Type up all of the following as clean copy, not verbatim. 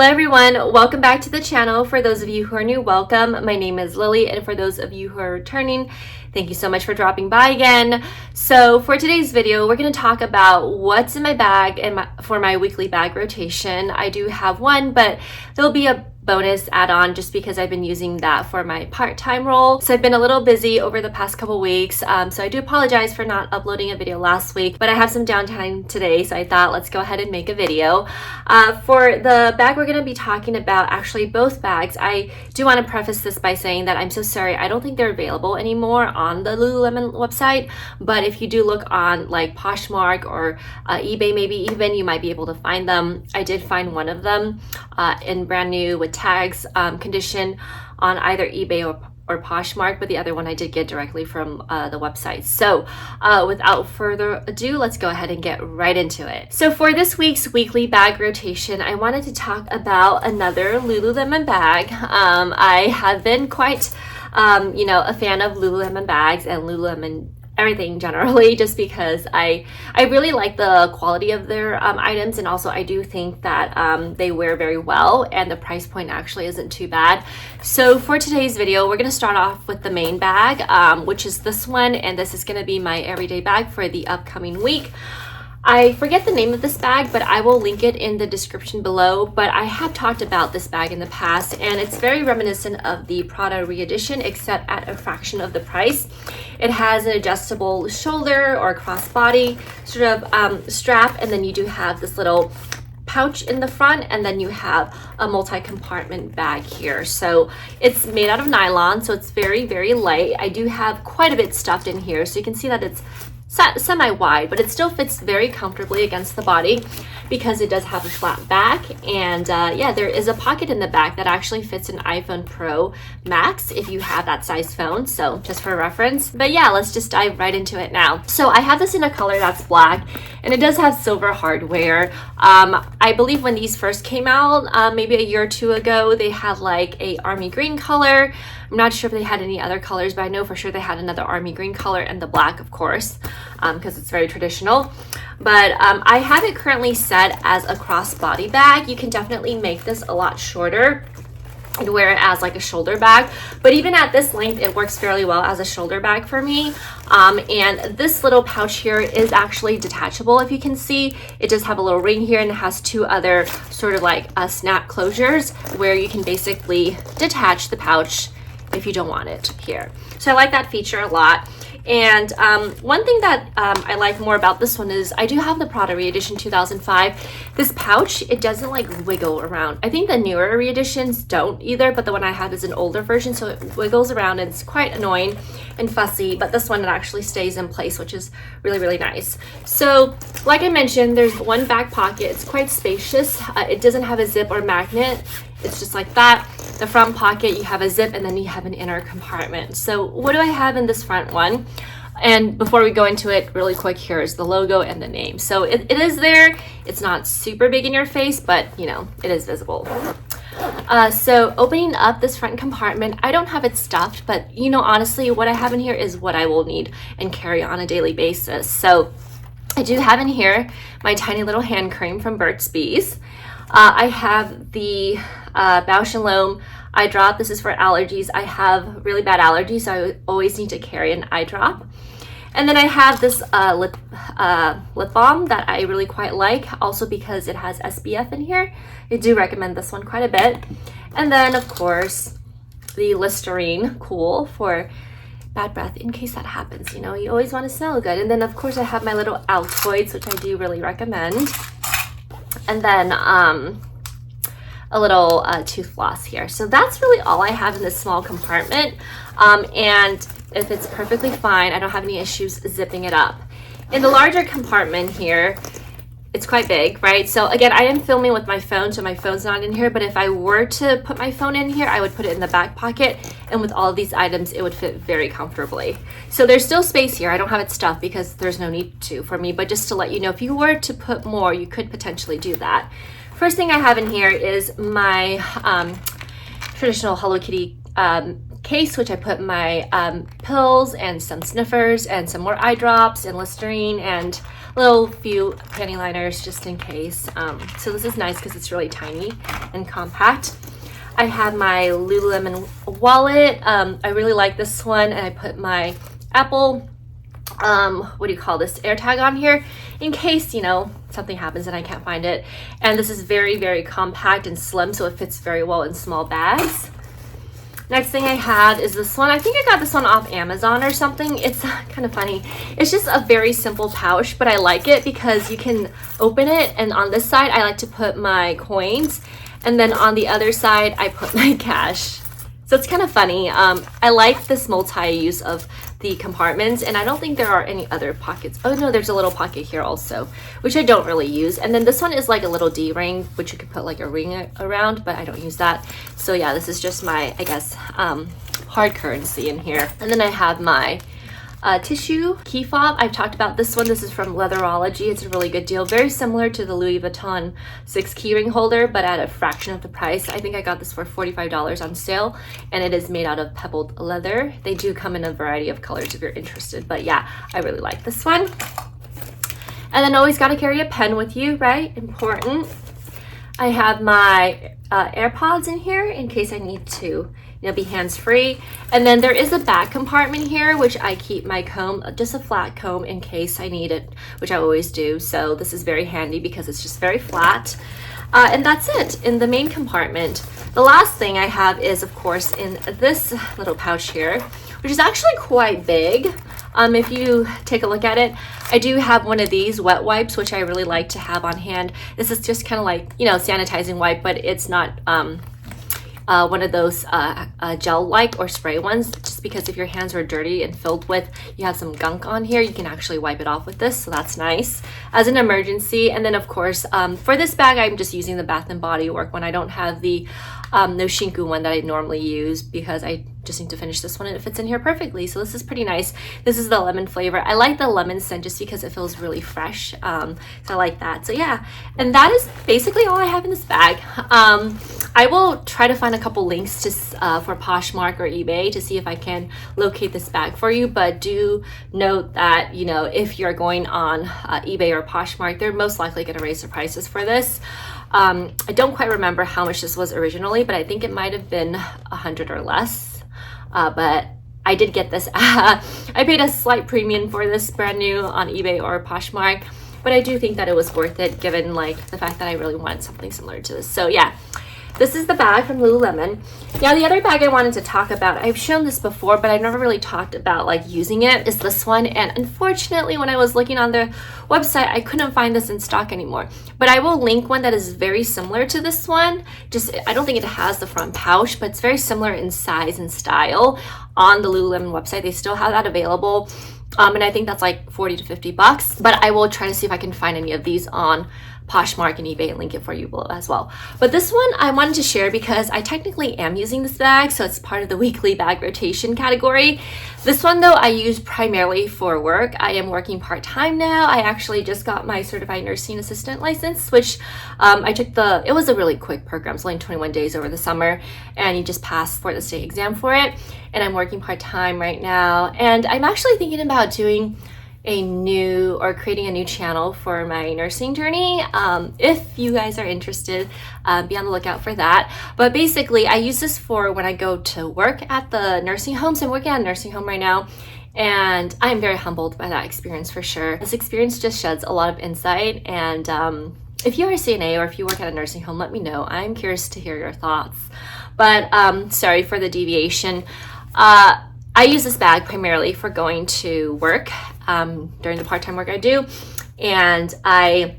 Hello everyone, welcome back to the channel. For those of you who are new, welcome. My name is Lily, and for those of you who are returning, thank you so much for dropping by again. So for today's video, we're going to talk about what's in my bag and for my weekly bag rotation. I do have one, but there'll be a bonus add-on just because I've been using that for my part-time role. So I've been a little busy over the past couple weeks, so I do apologize for not uploading a video last week, but I have some downtime today, so I thought let's go ahead and make a video. For the bag we're going to be talking about, actually both bags, I do want to preface this by saying that I'm so sorry, I don't think they're available anymore on the Lululemon website, but if you do look on like Poshmark or eBay, maybe even, you might be able to find them. I did find one of them in brand new with tags condition on either eBay or Poshmark, but the other one I did get directly from the website. So without further ado, let's go ahead and get right into it. So for this week's weekly bag rotation, I wanted to talk about another Lululemon bag. I have been quite a fan of Lululemon bags and Lululemon everything generally, just because I really like the quality of their items, and also I do think that they wear very well and the price point actually isn't too bad. So for today's video, we're going to start off with the main bag, which is this one, and this is going to be my everyday bag for the upcoming week. I forget the name of this bag, but I will link it in the description below. But I have talked about this bag in the past, and it's very reminiscent of the Prada re-edition, except at a fraction of the price. It has an adjustable shoulder or crossbody sort of strap, and then you do have this little pouch in the front, and then you have a multi-compartment bag here. So it's made out of nylon, so it's very, very light. I do have quite a bit stuffed in here, so you can see that it's semi-wide, but it still fits very comfortably against the body because it does have a flat back. And yeah, there is a pocket in the back that actually fits an iPhone Pro Max if you have that size phone, so just for reference. But yeah, let's just dive right into it now. So I have this in a color that's black, and it does have silver hardware. I believe when these first came out, maybe a year or two ago, they had like a army green color. I'm not sure if they had any other colors, but I know for sure they had another army green color, and the black, of course, because it's very traditional. But I have it currently set as a crossbody bag. You can definitely make this a lot shorter and wear it as like a shoulder bag, but even at this length, it works fairly well as a shoulder bag for me. And this little pouch here is actually detachable. If you can see, it does have a little ring here, and it has two other sort of like snap closures where you can basically detach the pouch if you don't want it here. So I like that feature a lot. And one thing that I like more about this one is I do have the Prada re-edition 2005. This pouch, it doesn't like wiggle around. I think the newer re-editions don't either, but the one I have is an older version, so it wiggles around and it's quite annoying and fussy, but this one, it actually stays in place, which is really, really nice. So like I mentioned, there's one back pocket. It's quite spacious. It doesn't have a zip or magnet. It's just like that. The front pocket, you have a zip, and then you have an inner compartment. So what do I have in this front one? And before we go into it, really quick, here is the logo and the name. So it is there. It's not super big in your face, but you know, it is visible. So opening up this front compartment, I don't have it stuffed, but you know, honestly, what I have in here is what I will need and carry on a daily basis. So I do have in here my tiny little hand cream from Burt's Bees. I have the Bausch & Lomb eye drop. This is for allergies. I have really bad allergies, so I always need to carry an eye drop. And then I have this lip balm that I really quite like, also because it has SPF in here. I do recommend this one quite a bit. And then, of course, the Listerine Cool for bad breath in case that happens. You know, you always want to smell good. And then, of course, I have my little Altoids, which I do really recommend. And then a little tooth floss here. So that's really all I have in this small compartment. And if it's perfectly fine, I don't have any issues zipping it up. In the larger compartment here, it's quite big, right? So again, I am filming with my phone, so my phone's not in here, but if I were to put my phone in here, I would put it in the back pocket, and with all of these items, it would fit very comfortably. So there's still space here. I don't have it stuffed because there's no need to for me, but just to let you know, if you were to put more, you could potentially do that. First thing I have in here is my traditional Hello Kitty case, which I put my pills and some sniffers and some more eye drops and Listerine and little few panty liners just in case. So this is nice because it's really tiny and compact. I have my Lululemon wallet. I really like this one, and I put my Apple what do you call this, AirTag on here in case, you know, something happens and I can't find it. And this is very, very compact and slim, so it fits very well in small bags. Next thing I had is this one. I think I got this one off Amazon or something. It's kind of funny. It's just a very simple pouch, but I like it because you can open it, and on this side I like to put my coins, and then on the other side I put my cash. So it's kind of funny. I like this multi-use of the compartments, and I don't think there are any other pockets. Oh no, there's a little pocket here also, which I don't really use. And then this one is like a little D ring, which you could put like a ring around, but I don't use that. So yeah, this is just my, I guess, hard currency in here. And then I have my tissue key fob. I've talked about this one. This is from Leatherology. It's a really good deal. Very similar to the Louis Vuitton 6 keyring holder, but at a fraction of the price. I think I got this for $45 on sale, and it is made out of pebbled leather. They do come in a variety of colors if you're interested, but yeah, I really like this one. And then always got to carry a pen with you, right? Important. I have my AirPods in here in case I need to, you know, be hands-free. And then there is a back compartment here, which I keep my comb, just a flat comb in case I need it, which I always do. So this is very handy because it's just very flat. And that's it in the main compartment. The last thing I have is, of course, in this little pouch here, which is actually quite big. If you take a look at it, I do have one of these wet wipes, which I really like to have on hand. This is just kind of like, you know, sanitizing wipe, but it's not one of those gel-like or spray ones, just because if your hands are dirty and filled with, you have some gunk on here, you can actually wipe it off with this, so that's nice as an emergency. And then of course, for this bag, I'm just using the Bath & Body Works one. I don't have the no Shinku one that I normally use because I just need to finish this one and it fits in here perfectly. So this is pretty nice. This is the lemon flavor. I like the lemon scent just because it feels really fresh. So I like that. So yeah, and that is basically all I have in this bag. I will try to find a couple links to for Poshmark or eBay to see if I can locate this bag for you. But do note that, you know, if you're going on eBay or Poshmark, they're most likely going to raise the prices for this. I don't quite remember how much this was originally, but I think it might have been $100 or less. But I did get this. I paid a slight premium for this brand new on eBay or Poshmark, but I do think that it was worth it given like the fact that I really wanted something similar to this. So yeah, this is the bag from Lululemon. Now the other bag I wanted to talk about, I've shown this before, but I've never really talked about like using it, is this one. And unfortunately, when I was looking on the website, I couldn't find this in stock anymore. But I will link one that is very similar to this one. Just, I don't think it has the front pouch, but it's very similar in size and style on the Lululemon website. They still have that available. And I think that's like 40 to 50 bucks. But I will try to see if I can find any of these on Poshmark and eBay and link it for you below as well. But this one I wanted to share because I technically am using this bag, so it's part of the weekly bag rotation category. This one though I use primarily for work. I am working part-time now. I actually just got my certified nursing assistant license, which I took it was a really quick program. It's only 21 days over the summer, and you just pass for the state exam for it. And I'm working part-time right now, and I'm actually thinking about doing creating a new channel for my nursing journey. If you guys are interested, be on the lookout for that. But basically, I use this for when I go to work at the nursing homes. I'm working at a nursing home right now, and I'm very humbled by that experience for sure. This experience just sheds a lot of insight, and if you are a CNA or if you work at a nursing home, let me know. I'm curious to hear your thoughts. But sorry for the deviation. I use this bag primarily for going to work during the part-time work I do, and I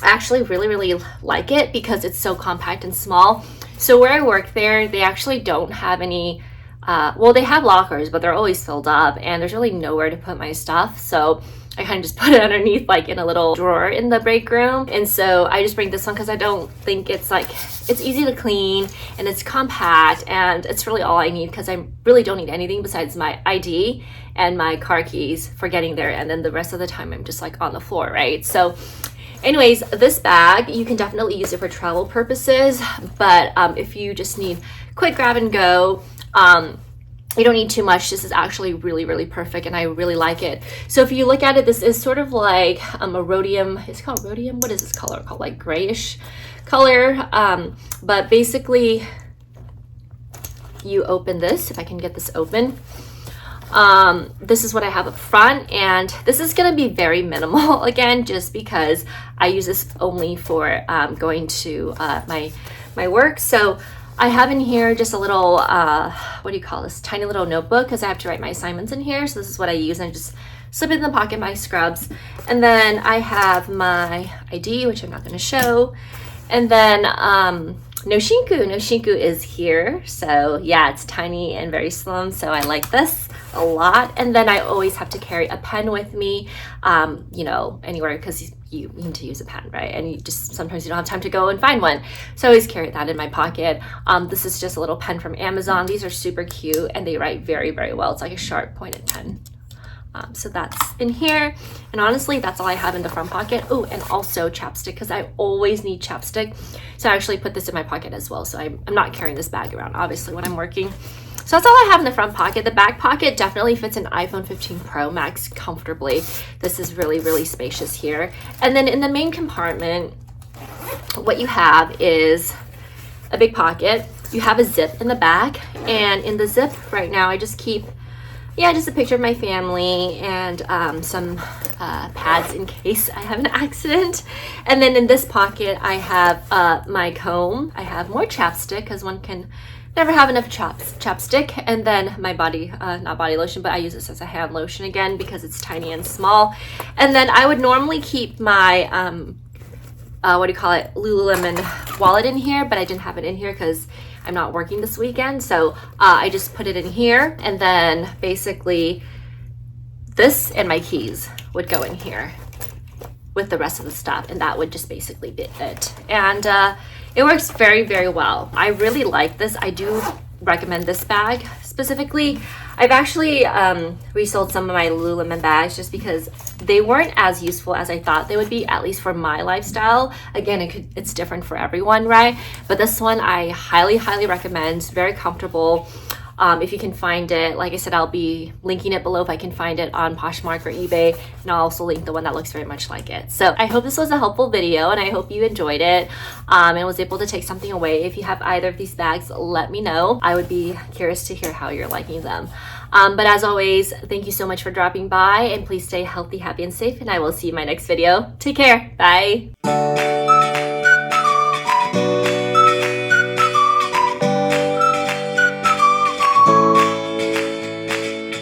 actually really like it because it's so compact and small. So where I work there, they actually don't have any well, they have lockers, but they're always filled up, and there's really nowhere to put my stuff. So I kind of just put it underneath, like in a little drawer in the break room. And so I just bring this one because I don't think it's easy to clean, and it's compact, and it's really all I need because I really don't need anything besides my ID and my car keys for getting there. And then the rest of the time I'm just like on the floor, right? So anyways, this bag, you can definitely use it for travel purposes, but if you just need quick grab and go, You don't need too much. This is actually really perfect, and I really like it. So if you look at it, this is sort of like a rhodium. It's called rhodium. What is this color called? Like grayish color. But basically, you open this. If I can get this open. This is what I have up front, and this is going to be very minimal again, just because I use this only for going to my work. So I have in here just a little, what do you call this? Tiny little notebook, because I have to write my assignments in here. So this is what I use, and I just slip it in the pocket, my scrubs. And then I have my ID, which I'm not going to show. And then no shinku is here. So yeah, it's tiny and very slim. So I like this a lot. And then I always have to carry a pen with me, you know, anywhere, because you need to use a pen, right? And you just, sometimes you don't have time to go and find one. So I always carry that in my pocket. This is just a little pen from Amazon. These are super cute, and they write very well. It's like a sharp pointed pen. So that's in here, and honestly that's all I have in the front pocket. Oh, and also chapstick, because I always need chapstick, so I actually put this in my pocket as well. So I'm not carrying this bag around, obviously, when I'm working. So that's all I have in the front pocket. The back pocket definitely fits an iPhone 15 Pro Max comfortably. This is really spacious here. And then in the main compartment, what you have is a big pocket. You have a zip in the back, and in the zip right now I just keep just a picture of my family and some pads in case I have an accident. And then in this pocket, I have my comb. I have more chapstick, because one can never have enough chapstick. And then my body, not body lotion, but I use this as a hand lotion again because it's tiny and small. And then I would normally keep my, what do you call it, Lululemon wallet in here, but I didn't have it in here because I'm not working this weekend. So I just put it in here, and then basically this and my keys would go in here with the rest of the stuff, and that would just basically be it. And it works very well. I really like this. I do recommend this bag specifically. I've actually resold some of my Lululemon bags just because they weren't as useful as I thought they would be, at least for my lifestyle. Again, it's different for everyone, right? But this one I highly recommend. It's very comfortable. If you can find it, like I said, I'll be linking it below if I can find it on Poshmark or eBay, and I'll also link the one that looks very much like it. So I hope this was a helpful video, and I hope you enjoyed it and was able to take something away. If you have either of these bags, let me know. I would be curious to hear how you're liking them. But as always, thank you so much for dropping by, and please stay healthy, happy, and safe, and I will see you in my next video. Take care. Bye.